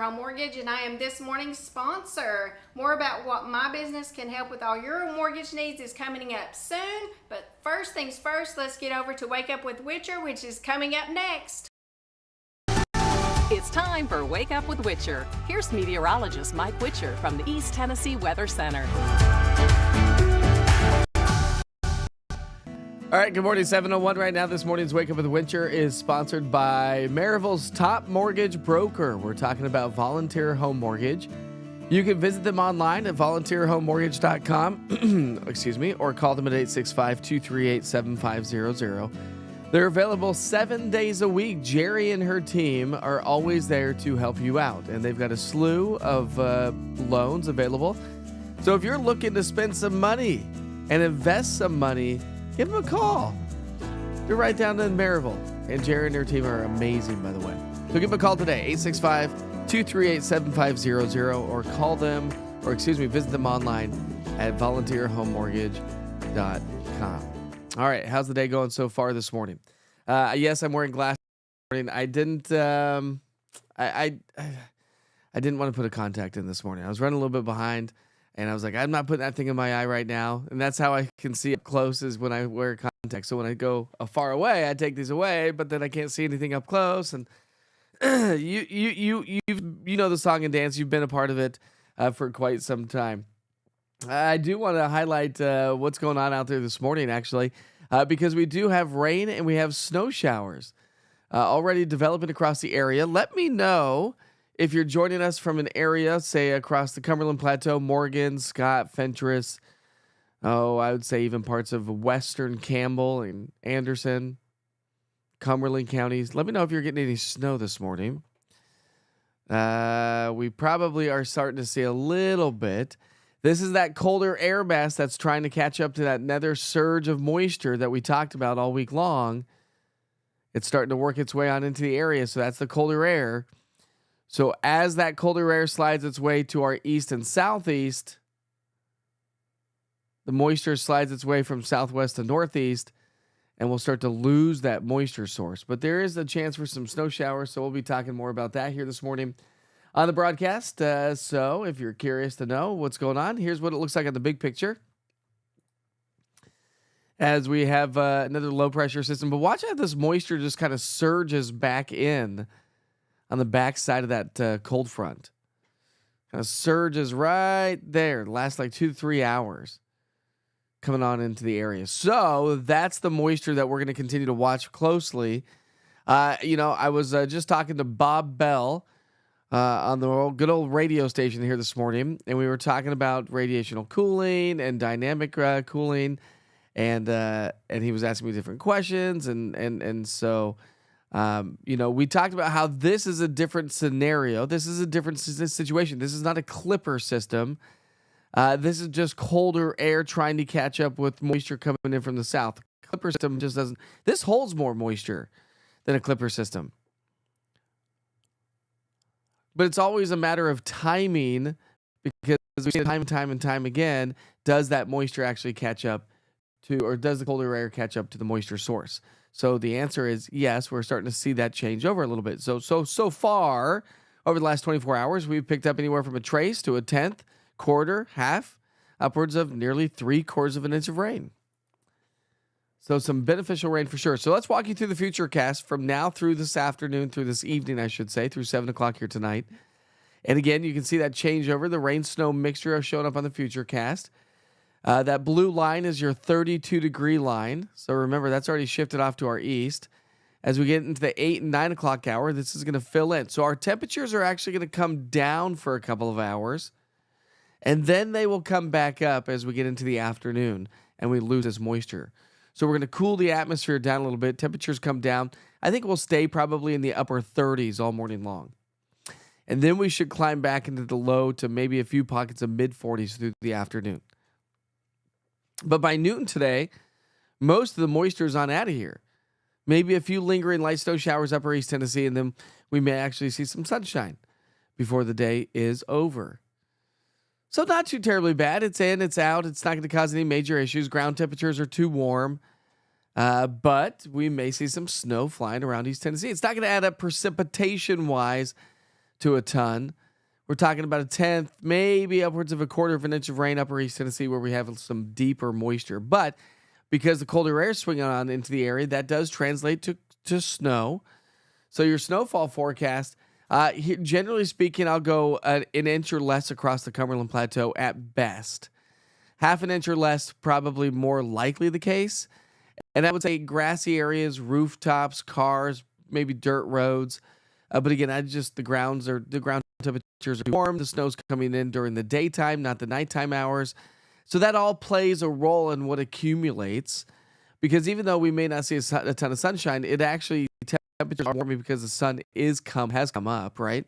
Home Mortgage, and I am this morning's sponsor. More about what my business can help with all your mortgage needs is coming up soon. But first things first, let's get over to Wake Up with Witcher, which is coming up next. It's time for Wake Up with Witcher. Here's meteorologist Mike Witcher from the East Tennessee Weather Center. All right, good morning, 7:01 right now. This morning's Wake Up with Witcher is sponsored by Maryville's top mortgage broker. We're talking about Volunteer Home Mortgage. You can visit them online at volunteerhomemortgage.com, excuse me, or call them at 865-238-7500. They're available 7 days a week. Jerry and her team are always there to help you out, and they've got a slew of loans available. So if you're looking to spend some money and invest some money, give them a call. They're right down in Maryville. And Jerry and her team are amazing, by the way. So give them a call today, 865-238-7500, or call them, or visit them online at volunteerhomemortgage.com. All right, how's the day going so far this morning? Yes, I'm wearing glasses this morning. I didn't want to put a contact in this morning. I was running a little bit behind. And I was like, I'm not putting that thing in my eye right now. And that's how I can see up close is when I wear contacts. So when I go far away, I take these away, but then I can't see anything up close. And you know the song and dance. You've been a part of it for quite some time. I do want to highlight what's going on out there this morning, actually, because we do have rain and we have snow showers already developing across the area. Let me know if you're joining us from an area, say across the Cumberland Plateau, Morgan, Scott, Fentress, I would say even parts of western Campbell and Anderson, Cumberland counties. Let me know if you're getting any snow this morning. We probably are starting to see a little bit. This is that colder air mass that's trying to catch up to that nether surge of moisture that we talked about all week long. It's starting to work its way on into the area, so that's the colder air. So as that colder air slides its way to our east and southeast, the moisture slides its way from southwest to northeast, and we'll start to lose that moisture source. But there is a chance for some snow showers, so we'll be talking more about that here this morning on the broadcast. So if you're curious to know what's going on, here's what it looks like on the big picture. As we have another low pressure system, but watch how this moisture just kind of surges back in on the back side of that cold front. Kind of surges right there. Lasts like 2 to 3 hours coming on into the area. So that's the moisture that we're going to continue to watch closely. I was just talking to Bob Bell on the good old radio station here this morning, and we were talking about radiational cooling and dynamic cooling, and he was asking me different questions, and so we talked about how this is a different scenario. This is a different situation. This is not a clipper system. This is just colder air trying to catch up with moisture coming in from the south. Clipper system just doesn't. This holds more moisture than a clipper system. But it's always a matter of timing, because we see time and time again, does that moisture actually catch up to, or does the colder air catch up to the moisture source? So the answer is yes, we're starting to see that change over a little bit. So far, over the last 24 hours, we've picked up anywhere from a trace to a tenth, quarter, half, upwards of nearly 3/4 of an inch of rain. So some beneficial rain for sure. So let's walk you through the future cast from now through this afternoon, through this evening, I should say, through 7 o'clock here tonight. And again, you can see that change over. The rain-snow mixture showing up on the future cast. That blue line is your 32-degree line. So remember, that's already shifted off to our east. As we get into the 8 and 9 o'clock hour, this is going to fill in. So our temperatures are actually going to come down for a couple of hours, and then they will come back up as we get into the afternoon and we lose this moisture. So we're going to cool the atmosphere down a little bit. Temperatures come down. I think we'll stay probably in the upper 30s all morning long. And then we should climb back into the low to maybe a few pockets of mid-40s through the afternoon. But by noon today, most of the moisture is on out of here. Maybe a few lingering light snow showers upper East Tennessee, and then we may actually see some sunshine before the day is over. So not too terribly bad. It's in, it's out. It's not going to cause any major issues. Ground temperatures are too warm. But we may see some snow flying around East Tennessee. It's not going to add up precipitation-wise to a ton. We're talking about a tenth, maybe upwards of a quarter of an inch of rain upper East Tennessee where we have some deeper moisture. But because the colder air is swinging on into the area, that does translate to snow. So your snowfall forecast, generally speaking, I'll go an inch or less across the Cumberland Plateau at best. Half an inch or less, probably more likely the case. And I would say grassy areas, rooftops, cars, maybe dirt roads. But again, the ground temperatures are warm. The snow's coming in during the daytime, not the nighttime hours. So that all plays a role in what accumulates. Because even though we may not see a ton of sunshine, it actually temperatures are warming because the sun has come up, right?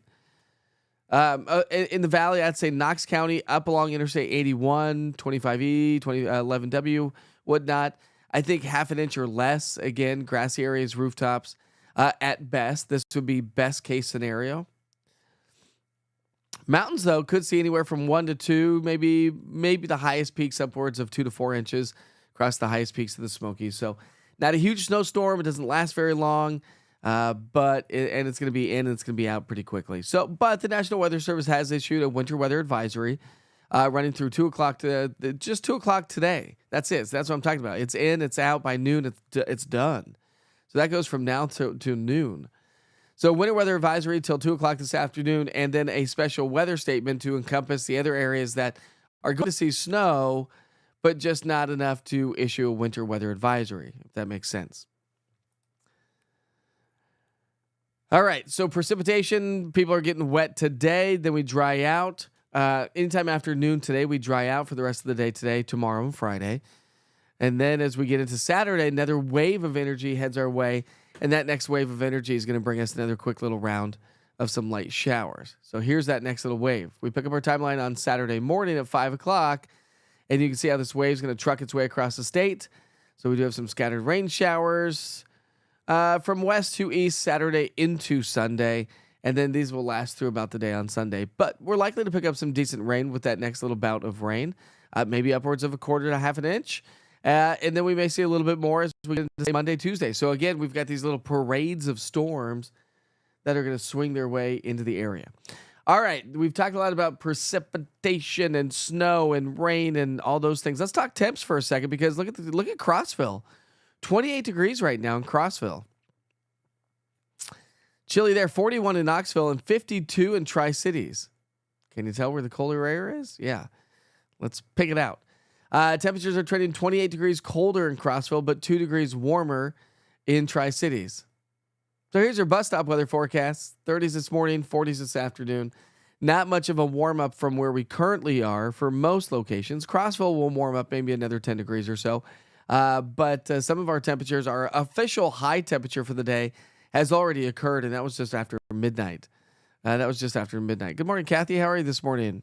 In the valley, I'd say Knox County up along Interstate 81, 25E, 11W, whatnot. I think half an inch or less. Again, grassy areas, rooftops. At best, this would be best case scenario. Mountains, though, could see anywhere from 1 to 2, maybe the highest peaks upwards of 2 to 4 inches across the highest peaks of the Smokies. So not a huge snowstorm. It doesn't last very long, but it's going to be in and it's going to be out pretty quickly. So, but the National Weather Service has issued a winter weather advisory running through 2 o'clock just 2 o'clock today. That's it. So that's what I'm talking about. It's in, it's out by noon. It's done. So that goes from now to noon. So winter weather advisory till 2 o'clock this afternoon, and then a special weather statement to encompass the other areas that are going to see snow, but just not enough to issue a winter weather advisory, if that makes sense. All right, so precipitation, people are getting wet today, then we dry out. Anytime after noon today, we dry out for the rest of the day today, tomorrow, and Friday. And then as we get into Saturday, another wave of energy heads our way. And that next wave of energy is going to bring us another quick little round of some light showers. So here's that next little wave. We pick up our timeline on Saturday morning at 5 o'clock. And you can see how this wave is going to truck its way across the state. So we do have some scattered rain showers from west to east Saturday into Sunday. And then these will last through about the day on Sunday. But we're likely to pick up some decent rain with that next little bout of rain. Maybe upwards of a quarter to half an inch. And then we may see a little bit more as we get into Monday, Tuesday. So again, we've got these little parades of storms that are going to swing their way into the area. All right, we've talked a lot about precipitation and snow and rain and all those things. Let's talk temps for a second because look at Crossville, 28 degrees right now in Crossville. Chilly there, 41 in Knoxville and 52 in Tri-Cities. Can you tell where the colder air is? Yeah, let's pick it out. Temperatures are trending 28 degrees colder in Crossville, but 2 degrees warmer in Tri-Cities. So here's your bus stop weather forecast. 30s this morning, 40s this afternoon. Not much of a warm up from where we currently are for most locations. Crossville will warm up maybe another 10 degrees or so. But some of our temperatures, our official high temperature for the day has already occurred, and that was just after midnight. Good morning, Kathy. How are you this morning?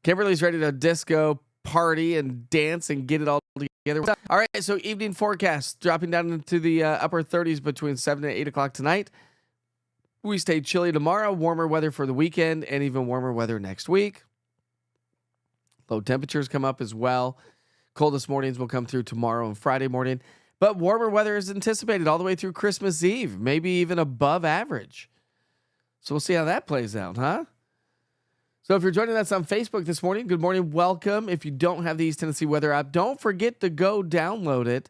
Kimberly's ready to disco, party, and dance and get it all together. All right, so evening forecast dropping down into the upper 30s between 7 and 8 o'clock tonight. We stay chilly tomorrow, warmer weather for the weekend, and even warmer weather next week. Low temperatures come up as well. Coldest mornings will come through tomorrow and Friday morning. But warmer weather is anticipated all the way through Christmas Eve, maybe even above average. So we'll see how that plays out, huh? So if you're joining us on Facebook this morning, good morning, welcome. If you don't have the East Tennessee Weather app, don't forget to go download it.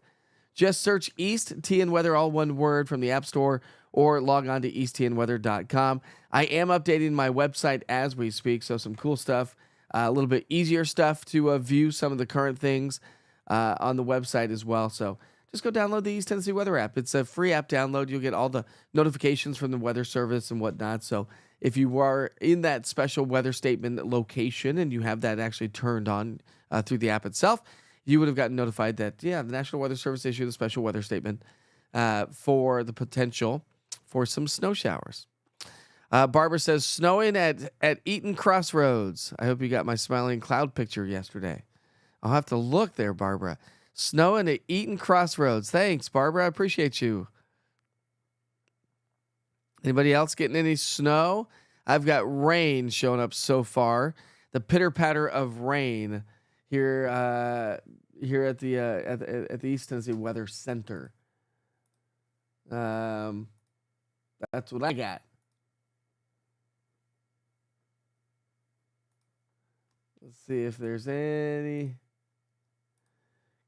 Just search eastTNweather, all one word, from the App Store or log on to eastTNweather.com. I am updating my website as we speak, so some cool stuff, a little bit easier stuff to view some of the current things on the website as well. So just go download the East Tennessee Weather app. It's a free app download. You'll get all the notifications from the Weather Service and whatnot. So if you are in that special weather statement location and you have that actually turned on through the app itself, you would have gotten notified that, the National Weather Service issued a special weather statement for the potential for some snow showers. Barbara says, snowing at Eaton Crossroads. I hope you got my smiling cloud picture yesterday. I'll have to look there, Barbara. Snowing at Eaton Crossroads. Thanks, Barbara. I appreciate you. Anybody else getting any snow? I've got rain showing up so far. The pitter patter of rain here at the East Tennessee Weather Center. That's what I got. Let's see if there's any.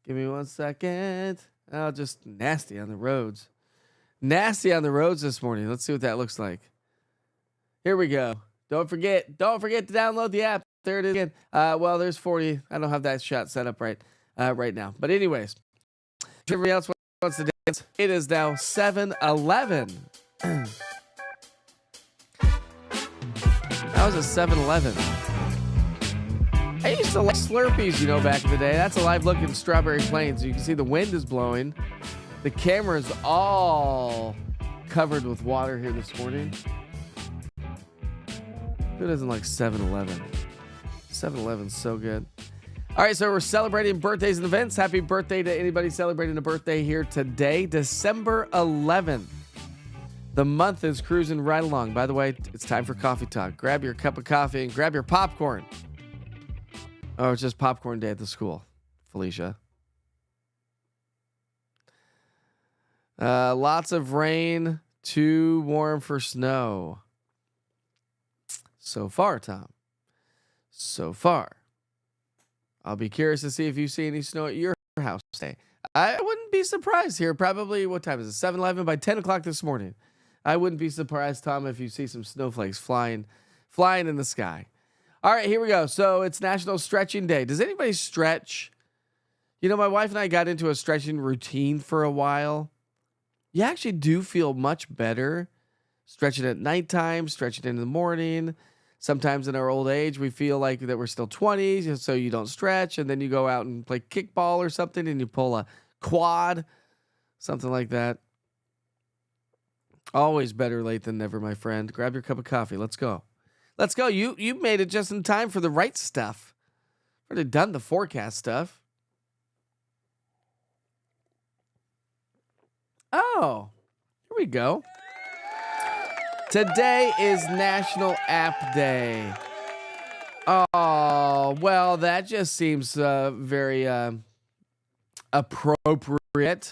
Give me 1 second. Oh, just nasty on the roads. Nasty on the roads this morning. Let's see what that looks like. Here we go. Don't forget to download the app. There it is again. Well, there's 40. I don't have that shot set up right now. But anyways, if everybody else wants to dance, it is now 7-Eleven. That was a 7-Eleven. I used to like Slurpees, back in the day. That's a live look in Strawberry Plains. You can see the wind is blowing. The camera's all covered with water here this morning. Who doesn't like 7-Eleven? 7-Eleven's so good. All right, so we're celebrating birthdays and events. Happy birthday to anybody celebrating a birthday here today, December 11th. The month is cruising right along. By the way, it's time for coffee talk. Grab your cup of coffee and grab your popcorn. Oh, it's just popcorn day at the school, Felicia. Lots of rain, too warm for snow. So far, Tom. So far. I'll be curious to see if you see any snow at your house today. I wouldn't be surprised here. Probably, what time is it? 7-Eleven by 10 o'clock this morning. I wouldn't be surprised, Tom, if you see some snowflakes flying in the sky. All right, here we go. So it's National Stretching Day. Does anybody stretch? My wife and I got into a stretching routine for a while. You actually do feel much better stretching at nighttime, stretching in the morning. Sometimes in our old age, we feel like that we're still 20s, so you don't stretch, and then you go out and play kickball or something, and you pull a quad, something like that. Always better late than never, my friend. Grab your cup of coffee. Let's go. Let's go. You made it just in time for the right stuff. Already done the forecast stuff. Oh, here we go. Today is National App Day. Oh, well, that just seems very appropriate.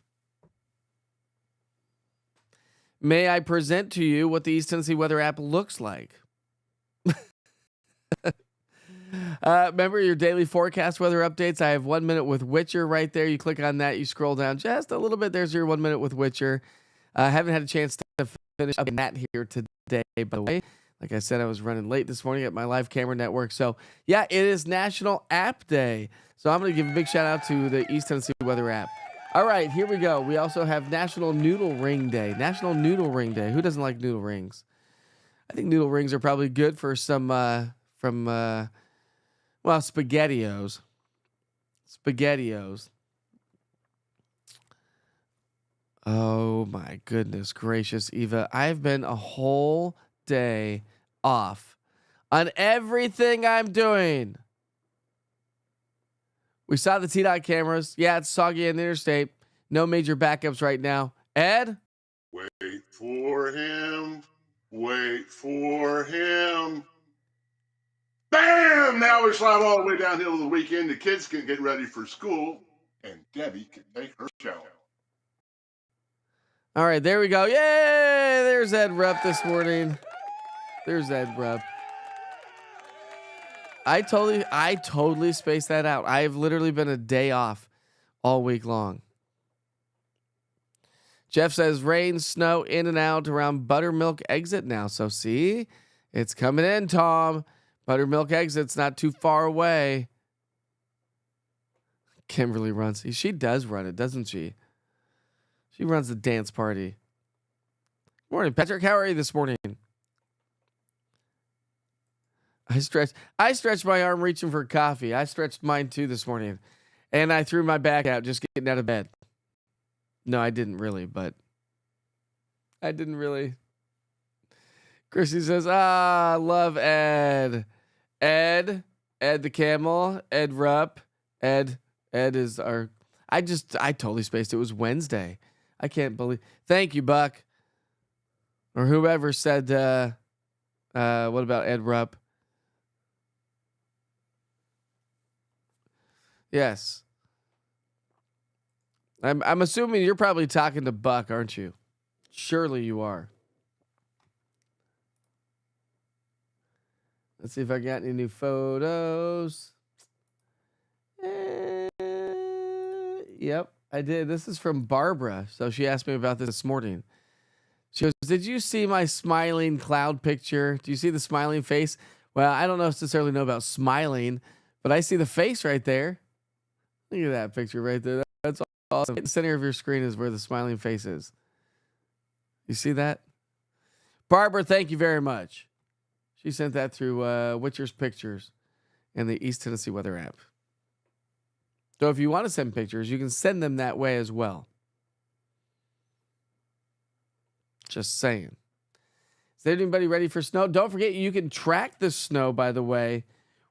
May I present to you what the East Tennessee Weather app looks like? Remember your daily forecast weather updates? I have 1 minute with Witcher right there. You click on that, you scroll down just a little bit. There's your 1 minute with Witcher. I haven't had a chance to finish up that here today, by the way. Like I said, I was running late this morning at my live camera network. So, yeah, it is National App Day. So I'm going to give a big shout out to the East Tennessee Weather app. All right, here we go. We also have National Noodle Ring Day. National Noodle Ring Day. Who doesn't like noodle rings? I think noodle rings are probably good for some SpaghettiOs. SpaghettiOs. Oh my goodness gracious, Eva. I've been a whole day off on everything I'm doing. We saw the T-Dot cameras. Yeah, it's soggy in the interstate. No major backups right now. Ed? Wait for him. Wait for him. Bam! Now we slide all the way downhill to the weekend. The kids can get ready for school, and Debbie can take her shower. All right, there we go. Yay! There's Ed Rupp this morning. There's Ed Rupp. I totally spaced that out. I've literally been a day off all week long. Jeff says rain, snow in and out around Buttermilk exit now. So see, it's coming in, Tom. Buttermilk exit's not too far away. Kimberly runs. She does run it, doesn't she? She runs the dance party. Good morning, Patrick. How are you this morning? I stretched my arm reaching for coffee. I stretched mine too this morning. And I threw my back out just getting out of bed. No, I didn't really, but I didn't really. Chrissy says, love Ed. Ed the camel, Ed Rupp. Ed is our, I totally spaced. It was Wednesday. I can't believe. Thank you, Buck. Or whoever said, what about Ed Rupp? Yes. I'm assuming you're probably talking to Buck, aren't you? Surely you are. Let's see if I got any new photos. I did. This is from Barbara. So she asked me about this morning. She goes, "Did you see my smiling cloud picture? Do you see the smiling face?" Well, I don't necessarily know about smiling, but I see the face right there. Look at that picture right there. That's awesome. In the center of your screen is where the smiling face is. You see that? Barbara, thank you very much. She sent that through Witcher's Pictures and the East Tennessee Weather app. So if you want to send pictures, you can send them that way as well. Just saying. Is anybody ready for snow? Don't forget, you can track the snow, by the way,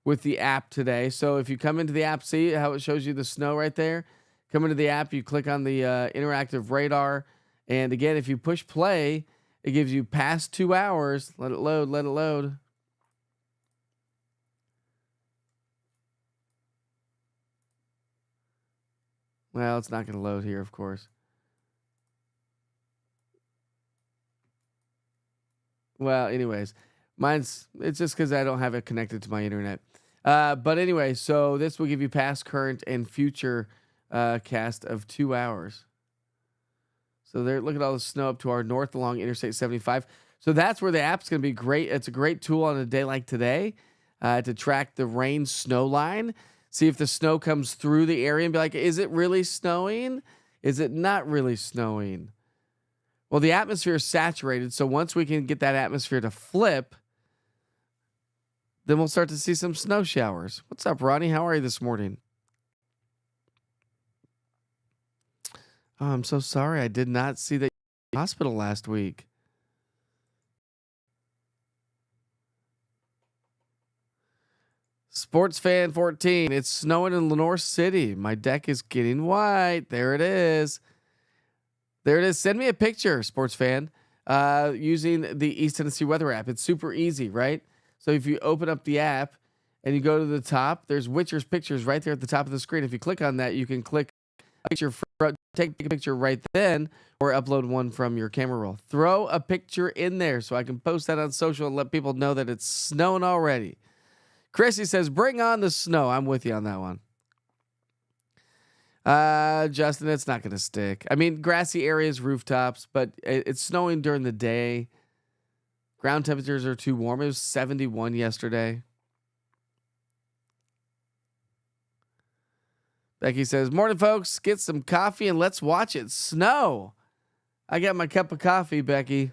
with the app today. So if you come into the app, see how it shows you the snow right there? Come into the app, you click on the interactive radar. And again, if you push play, it gives you past 2 hours. Let it load, let it load. Well, it's not going to load here, of course. Well, anyways, it's just because I don't have it connected to my internet. But anyway, so this will give you past, current, and future cast of 2 hours. So there, look at all the snow up to our north along Interstate 75. So that's where the app's going to be great. It's a great tool on a day like today to track the rain snow line. See if the snow comes through the area and be like, is it really snowing? Is it not really snowing? Well, the atmosphere is saturated, so once we can get that atmosphere to flip, then we'll start to see some snow showers. What's up, Ronnie? How are you this morning? Oh, I'm so sorry. I did not see that you were in the hospital last week. Sports Fan 14. It's snowing in Lenore City. My deck is getting white. There it is. There it is. Send me a picture, Sports Fan, using the East Tennessee Weather app. It's super easy, right? So if you open up the app and you go to the top, there's Witcher's Pictures right there at the top of the screen. If you click on that, you can click a picture, take a picture right then, or upload one from your camera roll. Throw a picture in there so I can post that on social and let people know that it's snowing already. Chrissy says, bring on the snow. I'm with you on that one. Justin, it's not going to stick. I mean, grassy areas, rooftops, but it's snowing during the day. Ground temperatures are too warm. It was 71 yesterday. Becky says, morning, folks. Get some coffee and let's watch it snow. I got my cup of coffee, Becky.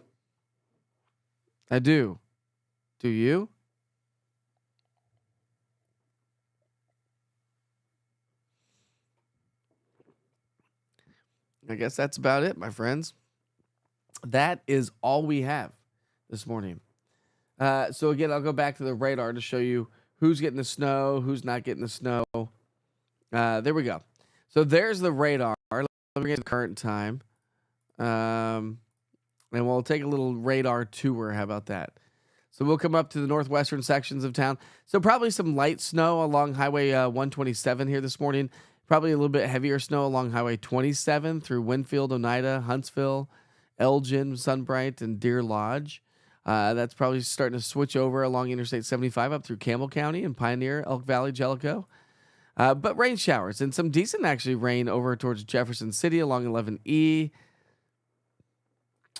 I do. Do you? I guess that's about it, my friends. That is all we have this morning. So again, I'll go back to the radar to show you who's getting the snow, who's not getting the snow. There we go. So there's the radar. Let me get the current time. And we'll take a little radar tour. How about that? So we'll come up to the northwestern sections of town. So probably some light snow along Highway 127 here this morning. Probably a little bit heavier snow along Highway 27 through Winfield, Oneida, Huntsville, Elgin, Sunbright, and Deer Lodge. That's probably starting to switch over along Interstate 75 up through Campbell County and Pioneer, Elk Valley, Jellicoe. But rain showers and some decent actually rain over towards Jefferson City along 11E,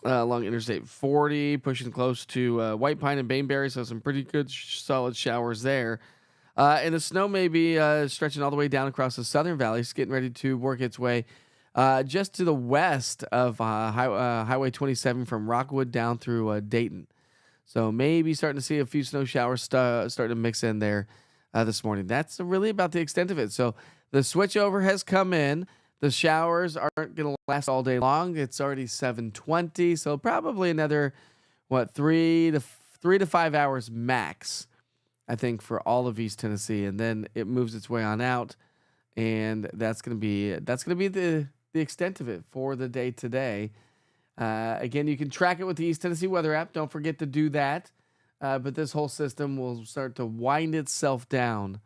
along Interstate 40, pushing close to White Pine and Bainbury. So some pretty good solid showers there. And the snow may be stretching all the way down across the Southern Valley. It's getting ready to work its way just to the west of Highway 27 from Rockwood down through Dayton. So maybe starting to see a few snow showers starting to mix in there this morning. That's really about the extent of it. So the switchover has come in. The showers aren't going to last all day long. It's already 7:20, so probably another 3 to 5 hours max, I think, for all of East Tennessee, and then it moves its way on out, and that's going to be the extent of it for the day today. Again, you can track it with the East Tennessee Weather app. Don't forget to do that. But this whole system will start to wind itself down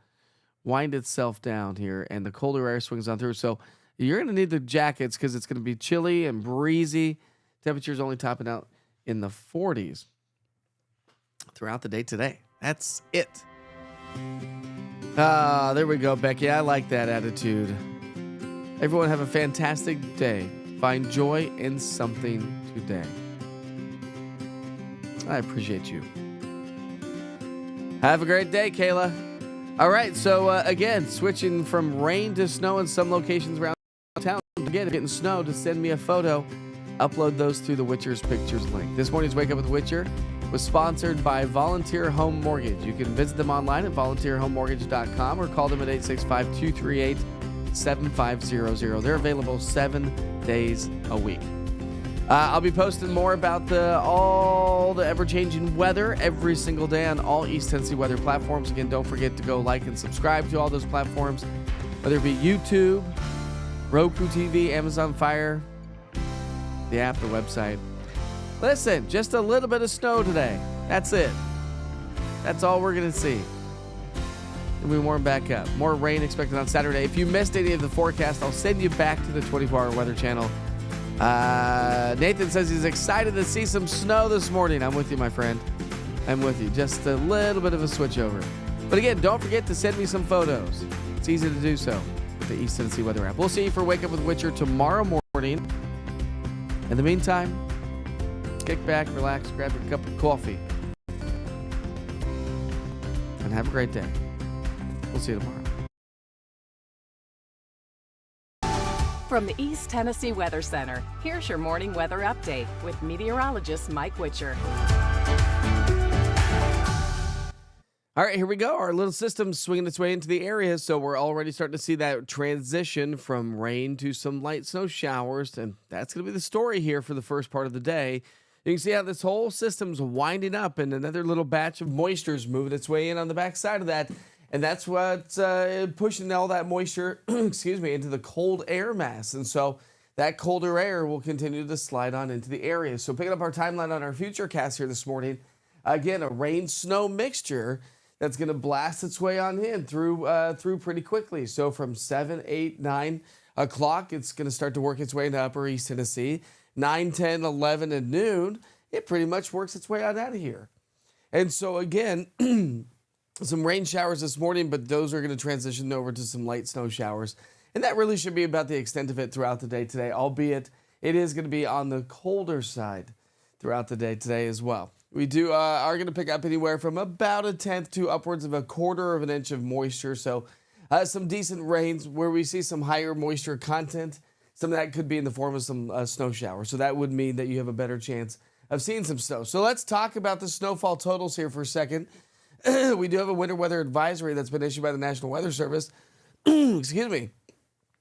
here, and the colder air swings on through. So you're going to need the jackets because it's going to be chilly and breezy. Temperatures only topping out in the 40s throughout the day today. That's it. There we go, Becky. I like that attitude. Everyone have a fantastic day. Find joy in something today. I appreciate you. Have a great day, Kayla. All right, so again, switching from rain to snow in some locations around town. Again, getting snow, to send me a photo. Upload those through the Witcher's Pictures link. This morning's Wake Up with Witcher was sponsored by Volunteer Home Mortgage. You can visit them online at volunteerhomemortgage.com or call them at 865-238-7500. They're available 7 days a week. I'll be posting more about all the ever-changing weather every single day on all East Tennessee weather platforms. Again, don't forget to go like and subscribe to all those platforms, whether it be YouTube, Roku TV, Amazon Fire, the app, the website. Listen, just a little bit of snow today. That's it. That's all we're going to see. And we warm back up. More rain expected on Saturday. If you missed any of the forecast, I'll send you back to the 24-hour weather channel. Nathan says he's excited to see some snow this morning. I'm with you, my friend. I'm with you. Just a little bit of a switch over. But again, don't forget to send me some photos. It's easy to do so with the East Tennessee weather app. We'll see you for Wake Up with Witcher tomorrow morning. In the meantime, kick back, relax, grab your cup of coffee, and have a great day. We'll see you tomorrow. From the East Tennessee Weather Center, here's your morning weather update with meteorologist Mike Witcher. All right, here we go. Our little system's swinging its way into the area, so we're already starting to see that transition from rain to some light snow showers, and that's going to be the story here for the first part of the day. You can see how this whole system's winding up, and another little batch of moisture is moving its way in on the backside of that. And that's what's pushing all that moisture, into the cold air mass. And so that colder air will continue to slide on into the area. So picking up our timeline on our futurecast here this morning, again, a rain-snow mixture that's going to blast its way on in through pretty quickly. So from 7, 8, 9 o'clock, it's going to start to work its way into upper East Tennessee. 9, 10, 11, and noon, it pretty much works its way on out of here. And so again, some rain showers this morning, but those are going to transition over to some light snow showers. And that really should be about the extent of it throughout the day today, albeit it is going to be on the colder side throughout the day today as well. We are going to pick up anywhere from about 1/10 to upwards of 1/4 of an inch of moisture. So some decent rains where we see some higher moisture content. Some of that could be in the form of some snow showers. So that would mean that you have a better chance of seeing some snow. So let's talk about the snowfall totals here for a second. We do have a winter weather advisory that's been issued by the National Weather Service. Excuse me.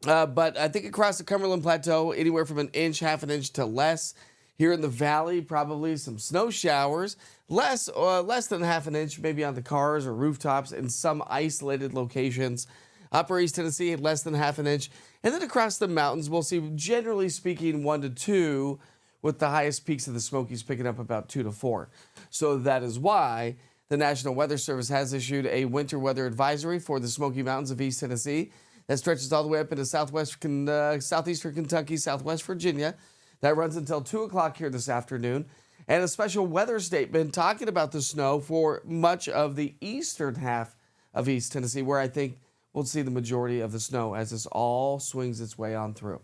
But I think across the Cumberland Plateau, anywhere from 1 inch, 1/2 inch to less. Here in the valley, probably some snow showers. Less than 1/2 inch, maybe on the cars or rooftops in some isolated locations. Upper East Tennessee, less than 1/2 inch. And then across the mountains, we'll see, generally speaking, 1 to 2, with the highest peaks of the Smokies picking up about 2 to 4. So that is why the National Weather Service has issued a winter weather advisory for the Smoky Mountains of East Tennessee that stretches all the way up into southeastern Kentucky, southwest Virginia. That runs until 2 o'clock here this afternoon. And a special weather statement talking about the snow for much of the eastern half of East Tennessee, where I think we'll see the majority of the snow as this all swings its way on through.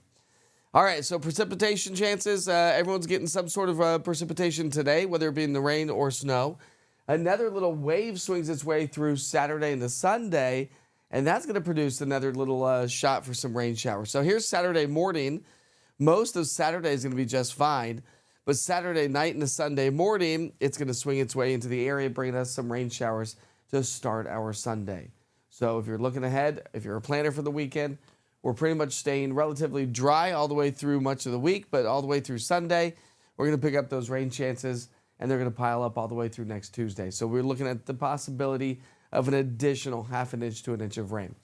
All right, so precipitation chances. Everyone's getting some sort of precipitation today, whether it be in the rain or snow. Another little wave swings its way through Saturday into Sunday, and that's going to produce another little shot for some rain showers. So here's Saturday morning. Most of Saturday is going to be just fine, but Saturday night into Sunday morning, it's going to swing its way into the area, bringing us some rain showers to start our Sunday. So if you're looking ahead, if you're a planner for the weekend, we're pretty much staying relatively dry all the way through much of the week, but all the way through Sunday, we're going to pick up those rain chances, and they're going to pile up all the way through next Tuesday. So we're looking at the possibility of an additional 1/2 inch to 1 inch of rain.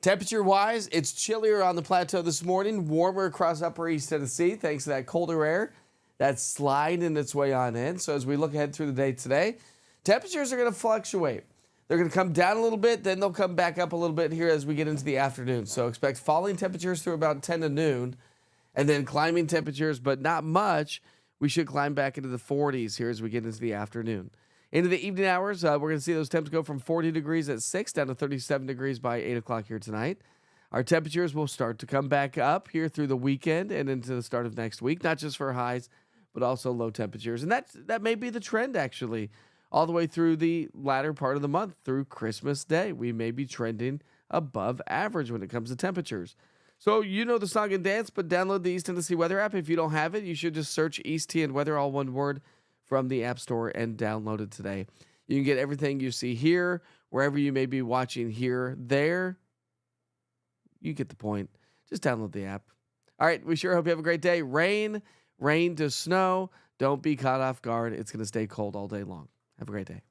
Temperature-wise, it's chillier on the plateau this morning, warmer across upper East Tennessee thanks to that colder air that's sliding its way on in. So as we look ahead through the day today, temperatures are going to fluctuate. They're going to come down a little bit, then they'll come back up a little bit here as we get into the afternoon. So expect falling temperatures through about 10 to noon, and then climbing temperatures, but not much. We should climb back into the 40s here as we get into the afternoon. Into the evening hours, we're going to see those temps go from 40 degrees at 6 down to 37 degrees by 8 o'clock here tonight. Our temperatures will start to come back up here through the weekend and into the start of next week, not just for highs, but also low temperatures. And that may be the trend, actually, all the way through the latter part of the month, through Christmas Day. We may be trending above average when it comes to temperatures. So you know the song and dance, but download the East Tennessee Weather app. If you don't have it, you should just search eastTNweather, all one word, from the App Store and download it today. You can get everything you see here, wherever you may be watching here, there. You get the point. Just download the app. All right, we sure hope you have a great day. Rain to snow. Don't be caught off guard. It's going to stay cold all day long. Have a great day.